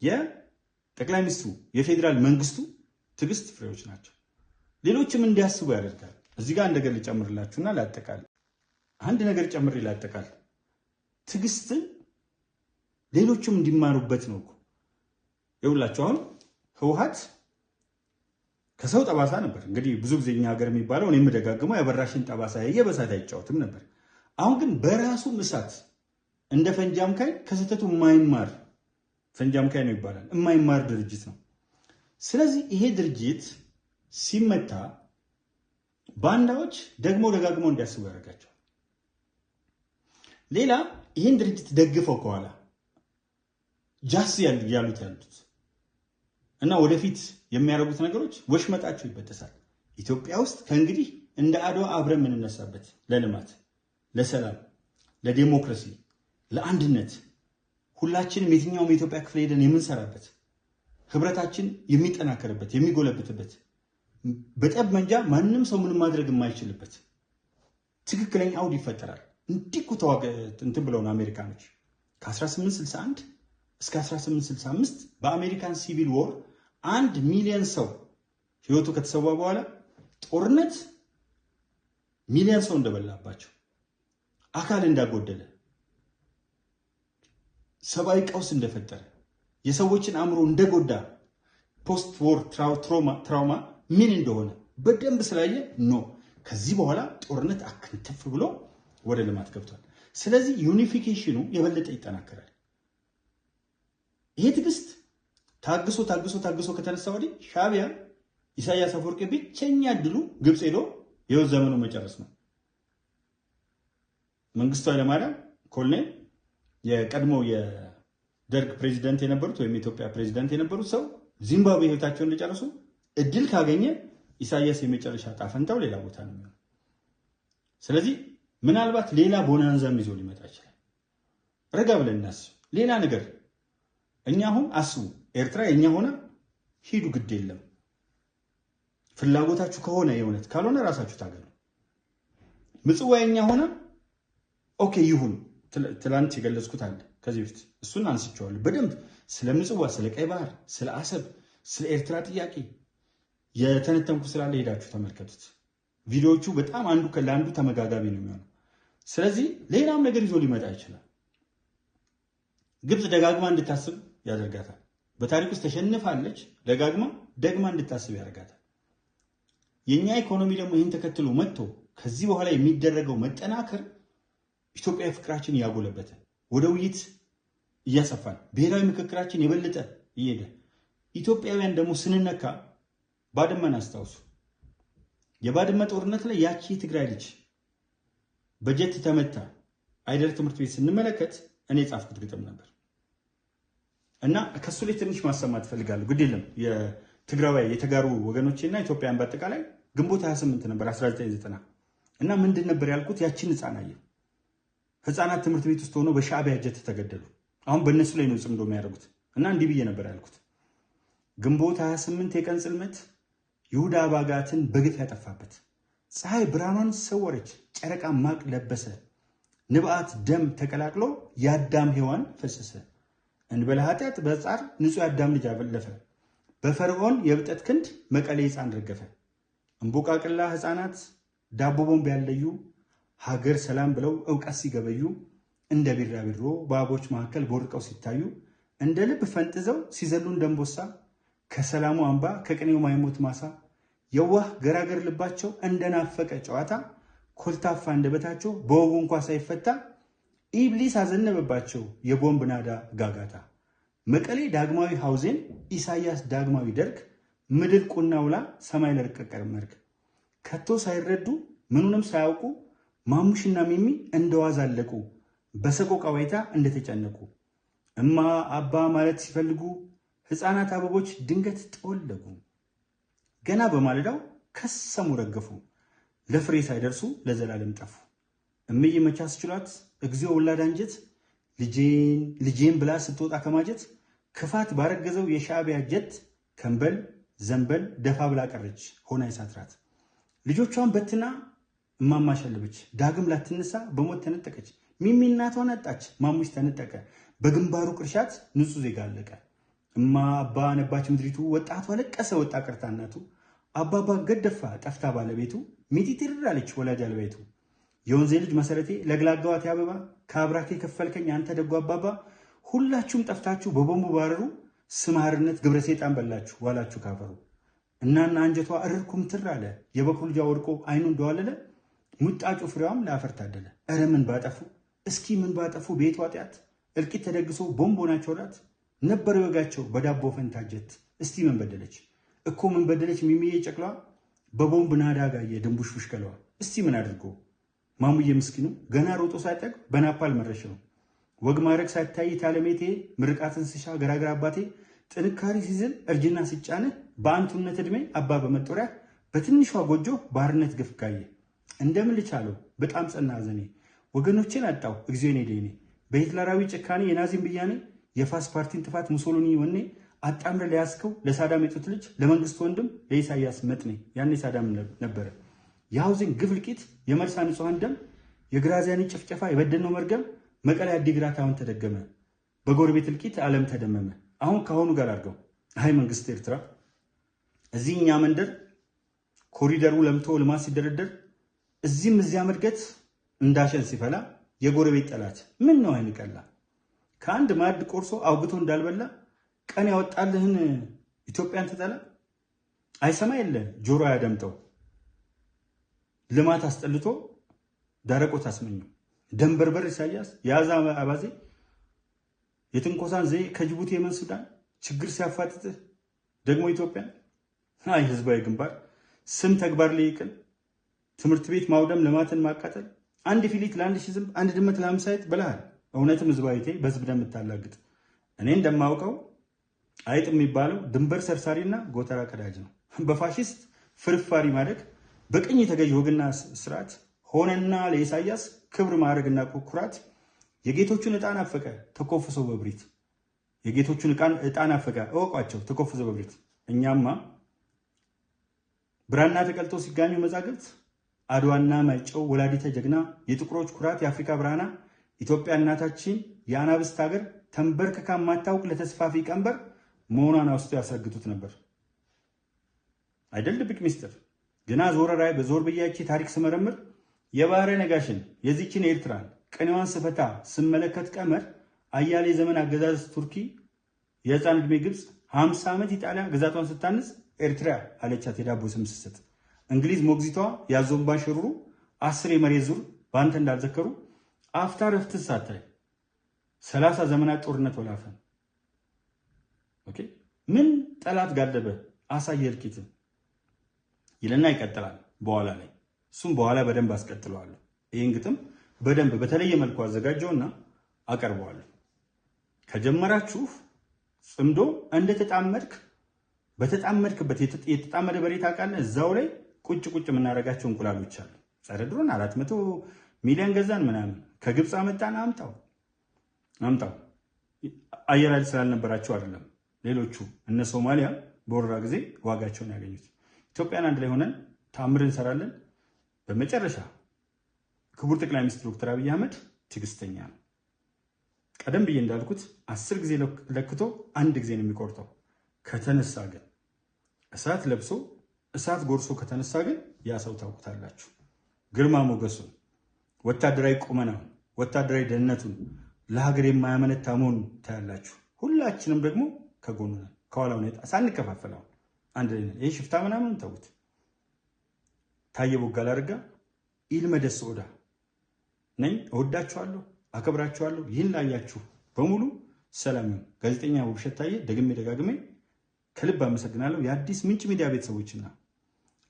የጠቅላይ ሚኒስትሩ የፌዴራል መንግስቱ ትዕግስት ፍሬዎች ናቸው። ሌሎችም እንዲያስቡ ያደርጋል። እዚህ ጋር እንደገና ልጨምርላችሁና ላጠቃልል። አንድ ነገር ጨምር ይላጠቃል። ትዕግስትን ሌሎችም እንዲማሩበት ነው እኮ። ይኸውላችሁ አሁን ህወሓት ከሰው ጠባሳ ነበር። እንግዲህ ብዙ ጊዜ እኛ ሀገር የሚባለው እኔ የምደጋግመው ያበራሽን ጠባሳ ያየ በሳት አይጫወትም ነበር። አሁን ግን በራሱ እሳት እንደ ፈንጂ አምካኝ ከስህተቱ የማይማር ፈንጂ አምካኝ ነው ይባላል፣ የማይማር ድርጅት ነው። ስለዚህ ይሄ ድርጅት ሲመታ ባንዳዎች ደግሞ ደጋግመው እንዲያስቡ ያደርጋቸዋል። ሌላ ይህን ድርጅት ደግፈው ከኋላ ጃስ ያሉት እና ወደፊት የሚያደርጉት ነገሮች ወሽመጣቸው ይበጠሳል። ኢትዮጵያ ውስጥ ከእንግዲህ እንደ አድዋ አብረን የምንነሳበት ለልማት፣ ለሰላም፣ ለዲሞክራሲ፣ ለአንድነት ሁላችንም የትኛውም የኢትዮጵያ ክፍል ሄደን የምንሰራበት ህብረታችን የሚጠናከርበት የሚጎለብትበት በጠብ መንጃ ማንም ሰው ምንም ማድረግ የማይችልበት ትክክለኛ አውድ ይፈጠራል። እንዲሁ እንትን ብለውን አሜሪካኖች ከ1861 እስከ 1865 በአሜሪካን ሲቪል ዎር 1 ሚሊዮን ሰው ህይወቱ ከተሰዋ በኋላ ጦርነት ሚሊዮን ሰው እንደበላባቸው፣ አካል እንዳጎደለ፣ ሰብአዊ ቀውስ እንደፈጠረ፣ የሰዎችን አእምሮ እንደጎዳ፣ ፖስት ዎር ትራውማ ምን እንደሆነ በደንብ ስላየ ኖ ከዚህ በኋላ ጦርነት አክንተፍ ብሎ ወደ ልማት ገብቷል። ስለዚህ ዩኒፊኬሽኑ የበለጠ ይጠናከራል። ይሄ ትዕግስት ታግሶ ከተነሳ ወዲህ ሻዕቢያ ኢሳያስ አፈወርቂ ብቸኛ እድሉ ግብፅ ሄዶ የህይወት ዘመኑ መጨረስ ነው። መንግስቱ ኃይለማርያም ኮሎኔል የቀድሞ የደርግ ፕሬዚዳንት የነበሩት ወይም የኢትዮጵያ ፕሬዚዳንት የነበሩት ሰው ዚምባብዌ ህይወታቸውን እንደጨረሱ እድል ካገኘ ኢሳያስ የመጨረሻ ጣፈንታው ሌላ ቦታ ነው የሚሆነው። ስለዚህ ምናልባት ሌላ ቦናንዛም ይዞ ሊመጣ ይችላል። ረጋ ብለን እናስብ። ሌላ ነገር እኛ አሁን አስቡ፣ ኤርትራ የኛ ሆነ ሂዱ፣ ግድ የለም ፍላጎታችሁ ከሆነ የእውነት ካልሆነ ራሳችሁ ታገሉ። ምጽዋ የኛ ሆነ ኦኬ ይሁን። ትላንት የገለጽኩት አለ ከዚህ በፊት እሱን አንስቼዋለሁ በደንብ ስለ ምጽዋ፣ ስለ ቀይ ባህር፣ ስለ አሰብ፣ ስለ ኤርትራ ጥያቄ የተነተንኩ ስላለ ሄዳችሁ ተመልከቱት። ቪዲዮዎቹ በጣም አንዱ ለአንዱ ተመጋጋቢ ነው የሚሆነው። ስለዚህ ሌላም ነገር ይዞ ሊመጣ ይችላል። ግብፅ ደጋግማ እንድታስብ ያደርጋታል። በታሪክ ውስጥ ተሸንፋለች፣ ደግማ እንድታስብ ያደርጋታል። የኛ ኢኮኖሚ ደግሞ ይህን ተከትሎ መጥቶ ከዚህ በኋላ የሚደረገው መጠናከር ኢትዮጵያዊ ፍቅራችን እያጎለበተ ወደ ውይይት እያሰፋን ብሔራዊ ምክክራችን የበለጠ እየሄደ ኢትዮጵያውያን ደግሞ ስንነካ ባድመን አስታውሱ። የባድመ ጦርነት ላይ ያቺ የትግራይ ልጅ በጀት ተመታ አይደር ትምህርት ቤት ስንመለከት እኔ ጻፍኩት ግጥም ነበር እና ከሱ ላይ ትንሽ ማሰማት ፈልጋለሁ። ግድ የለም የትግራዋይ የተጋሩ ወገኖችና ኢትዮጵያን በአጠቃላይ ግንቦት 28 ነበር 1990 እና ምንድን ነበር ያልኩት? ያቺን ህፃናት ትምህርት ቤት ውስጥ ሆኖ በሻዕቢያ ጀት ተገደሉ። አሁን በእነሱ ላይ ነው ጽምዶ የሚያደርጉት እና እንዲህ ብዬ ነበር ያልኩት። ግንቦት 28 የቀን ጽልመት ይሁዳ አባጋትን በግፍ ያጠፋበት፣ ፀሐይ ብርሃኗን ሰወረች፣ ጨረቃ ማቅ ለበሰ፣ ንብዓት ደም ተቀላቅሎ የአዳም ሔዋን ፈሰሰ፣ እንበለ ኃጢአት በጻር ንጹሕ የአዳም ልጅ አበለፈ፣ በፈርዖን የብጠት ክንድ መቀሌ ሕፃን ረገፈ፣ እንቦቃቅላ ሕፃናት ዳቦ ቦምብ ያለዩ፣ ሀገር ሰላም ብለው እውቀት ሲገበዩ፣ እንደ ቢራቢሮ በአቦች መካከል ቦርቀው ሲታዩ፣ እንደ ልብ ፈንጥዘው ሲዘሉ እንደንቦሳ፣ ከሰላሙ አምባ ከቅኔው ማይሞት ማሳ፣ የዋህ ገራገር ልባቸው እንደናፈቀ ጨዋታ፣ ኮልታፋ እንደበታቸው በወጉ እንኳ ሳይፈታ፣ ኢብሊስ አዘነበባቸው የቦምብ ናዳ ጋጋታ፣ መቀሌ ዳግማዊ ሐውዜን ኢሳያስ ዳግማዊ ደርግ፣ ምድር ቁና ውላ ሰማይ ለረቀቀ መርግ፣ ከቶ ሳይረዱ ምኑንም ሳያውቁ ማሙሽና ሚሚ እንደዋዛ አለቁ፣ በሰቆቃ ዋይታ እንደተጨነቁ፣ እማ አባ ማለት ሲፈልጉ ሕፃናት አበቦች ድንገት ጠወለጉ፣ ገና በማለዳው ከሰሙ ረገፉ፣ ለፍሬ ሳይደርሱ ለዘላለም ጠፉ። እምዬ መቻ አስችሏት እግዚኦ ወላድ አንጀት፣ ልጄን ብላ ስትወጣ ከማጀት፣ ክፋት ባረገዘው የሻዕቢያ ጀት፣ ከንበል ዘንበል ደፋ ብላ ቀረች ሆና የሳትራት፣ ልጆቿን በትና እማማ ሸለበች፣ ዳግም ላትነሳ በሞት ተነጠቀች፣ ሚሚ እናቷን አጣች፣ ማሙሽ ተነጠቀ፣ በግንባሩ ቅርሻት ንጹህ ዜጋ አለቀ። እማ አባ ነባች ምድሪቱ፣ ወጣቷ ለቀሰ ወጣ ቀርታ እናቱ፣ አባባ ገደፋ ጠፍታ ባለቤቱ፣ ሚጢጢር አለች ወላጅ አልባይቱ፣ የወንዜ ልጅ መሰረቴ፣ ለግላጋዋት አበባ፣ ከአብራኬ ከፈልከኝ አንተ ደጎ አባባ፣ ሁላችሁም ጠፍታችሁ በቦምቡ ባረሩ፣ ስማርነት ግብረ ሴጣን በላችሁ ዋላችሁ ካፈሩ። እናና አንጀቷ እርርኩም ትር አለ፣ የበኩር ልጇ ወድቆ አይኑ እንደዋለለ፣ ሙጣጩ ፍሬዋም ለአፈር ታደለ። እረ ምን ባጠፉ እስኪ ምን ባጠፉ ቤቷ ኃጢአት፣ እልቂት ተደግሶ ቦምብ ሆናቸው ራት፣ ነበር ወጋቸው በዳቦ ፈንታጀት። እስቲ ምን በደለች እኮ ምን በደለች ሚሚዬ ጨቅሏ፣ በቦምብ ናዳ ጋየ ድንቡሽ ፍሽከለዋ። እስቲ ምን አድርጎ ማሙዬ ምስኪኑ ገና ሮጦ ሳይጠግ በናፓል መረሽ ነው። ወግ ማድረግ ሳይታይ ታለሜቴ፣ ምርቃትን ስሻ ገራገር አባቴ፣ ጥንካሬ ሲዝል እርጅና ሲጫንህ፣ በአንቱነት ዕድሜ አባ በመጦሪያ፣ በትንሿ ጎጆ ባርነት ግፍ ጋየ። እንደምን ልቻለው በጣም ጸና ሐዘኔ፣ ወገኖቼን አጣው እግዚኦኔ ዴኔ፣ በሂትለራዊ ጭካኔ የናዚም ብያኔ፣ የፋስ ፓርቲን ጥፋት ሙሶሎኒ ወኔ፣ አጣምረ ለያዝከው ለሳዳም የጡት ልጅ ለመንግስት ወንድም ለኢሳያስ መጥኔ። ያኔ ሳዳም ነበረ። የሐውዜን ግፍ እልቂት፣ የመርሳ ንጹሐን ደም፣ የግራዚያኒ ጭፍጨፋ፣ የበደልነው መርገም፣ መቀሌ አዲግራት አሁን ተደገመ። በጎረቤት እልቂት ዓለም ተደመመ። አሁን ከአሁኑ ጋር አድርገው አይ መንግስት ኤርትራ፣ እዚህ እኛ መንደር ኮሪደሩ ለምቶ ልማት ሲደረደር፣ እዚህም እዚያ መድገት እንዳሸን ሲፈላ፣ የጎረቤት ጠላት ምን ነው አይን ቀላ፣ ከአንድ ማዕድ ቆርሶ አውግቶ እንዳልበላ፣ ቀን ያወጣልህን ኢትዮጵያን ትጠላ። አይሰማ የለ ጆሮ ያደምጠው፣ ልማት አስጠልቶ ዳረቆት አስመኘው። ደንበርበር ኢሳያስ የያዛ አባዜ፣ የትንኮሳን ዘዬ ከጅቡቲ የመን ሱዳን፣ ችግር ሲያፋጥጥህ ደግሞ ኢትዮጵያን። አይ ህዝባዊ ግንባር ስም ተግባር ላይ ይቅል፣ ትምህርት ቤት ማውደም፣ ልማትን ማቃጠል፣ አንድ ፊሊት ለአንድ ሺህ ዝንብ፣ አንድ ድመት ለአምሳ አይጥ ብለሃል። እውነትም ህዝባዊቴ በህዝብ ደም የምታላግጥ። እኔ እንደማውቀው አይጥ የሚባለው ድንበር ሰርሳሪና ጎተራ ቀዳጅ ነው። በፋሽስት ፍርፋሪ ማደግ፣ በቅኝ የተገዥ ወግና ስርዓት ሆነና ለኢሳያስ ክብር ማድረግና ኩራት። የጌቶቹን ዕጣን አፈቀ ተኮፍሶ በብሪት፣ የጌቶቹን ዕጣን አፈቀ እወቋቸው ተኮፍሶ በብሪት። እኛማ ብራና ተቀልጦ ሲጋኙ መዛግብት፣ አድዋና ማይጨው ወላዲተ ጀግና፣ የጥቁሮች ኩራት የአፍሪካ ብርሃና፣ ኢትዮጵያ እናታችን የአናብስት ሀገር፣ ተንበርክካ ማታውቅ ለተስፋፊ ቀንበር መሆኗን አውስቶ ያሳግቱት ነበር አይደል? ድብቅ ሚስጥር ግና ዞረራይ በዞር ብያቺ ታሪክ ስመረምር፣ የባህረ ነጋሽን የዚችን ኤርትራን ቅኔዋን ስፈታ ስመለከት ቀመር፣ አያሌ ዘመን አገዛዝ ቱርኪ፣ የህፃን ዕድሜ ግብፅ፣ 50 ዓመት ኢጣሊያ ግዛቷን ስታንጽ ኤርትራ አለቻት የዳቦ ስም ስትሰጥ፣ እንግሊዝ ሞግዚቷ ያዞንባን ሽሩሩ፣ 10 የመሬት ዙር በአንተ እንዳልዘከሩ፣ አፍታ ረፍት ሳታይ 30 ዘመናት ጦርነት ወላፈን። ኦኬ ምን ጠላት ጋደበ አሳየ እልቂትን ይልና ይቀጥላል በኋላ ላይ። እሱም በኋላ በደንብ አስቀጥለዋለሁ። ይህን ግጥም በደንብ በተለየ መልኩ አዘጋጀውና አቀርበዋለሁ። ከጀመራችሁ ጽምዶ እንደተጣመድክ በተጣመድክበት የተጣመደ በሬ ታውቃለህ። እዛው ላይ ቁጭ ቁጭ የምናደርጋቸው እንቁላሎች አሉ። ጸረ ድሮን 400 ሚሊዮን ገዛን ምናምን ከግብፅ አመጣን። አምጣው አየር ኃይል ስላልነበራቸው አይደለም። ሌሎቹ እነ ሶማሊያ በወረራ ጊዜ ዋጋቸውን ያገኙት። ኢትዮጵያን አንድ ላይ ሆነን ታምር እንሰራለን። በመጨረሻ ክቡር ጠቅላይ ሚኒስትር ዶክተር አብይ አህመድ ትዕግስተኛ ነው። ቀደም ብዬ እንዳልኩት 10 ጊዜ ለክቶ አንድ ጊዜ ነው የሚቆርጠው። ከተነሳ ግን እሳት ለብሶ እሳት ጎርሶ ከተነሳ ግን ያ ሰው ታውቁታላችሁ። ግርማ ሞገሱን፣ ወታደራዊ ቁመናውን፣ ወታደራዊ ደህንነቱን፣ ለሀገር የማያመነታ መሆኑን ታያላችሁ። ሁላችንም ደግሞ ከጎኑ ነን። ከኋላው ነው ሳንከፋፈለው አንድ ላይ ነን። ይሄ ሽፍታ ምናምን ተውት። ታየ ቦጋለ አርጋ ኢልመደስ ኦዳ ነኝ። እወዳችኋለሁ፣ አከብራችኋለሁ። ይህን ላያችሁ በሙሉ ሰላም ይሁን። ጋዜጠኛ ውብሸት ታየ ደግሜ ደጋግሜ ከልብ አመሰግናለሁ። የአዲስ ምንጭ ሚዲያ ቤተሰቦችና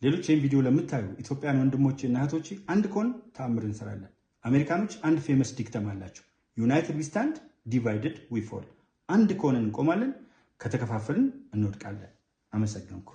ሌሎች ይህን ቪዲዮ ለምታዩ ኢትዮጵያን ወንድሞቼ እና እህቶቼ አንድ ከሆን ተአምር እንሰራለን። አሜሪካኖች አንድ ፌመስ ዲክተም አላቸው። ዩናይትድ ዊ ስታንድ ዲቫይድድ ዊ ፎል። አንድ ከሆነን እንቆማለን፣ ከተከፋፈልን እንወድቃለን። አመሰግንኩ።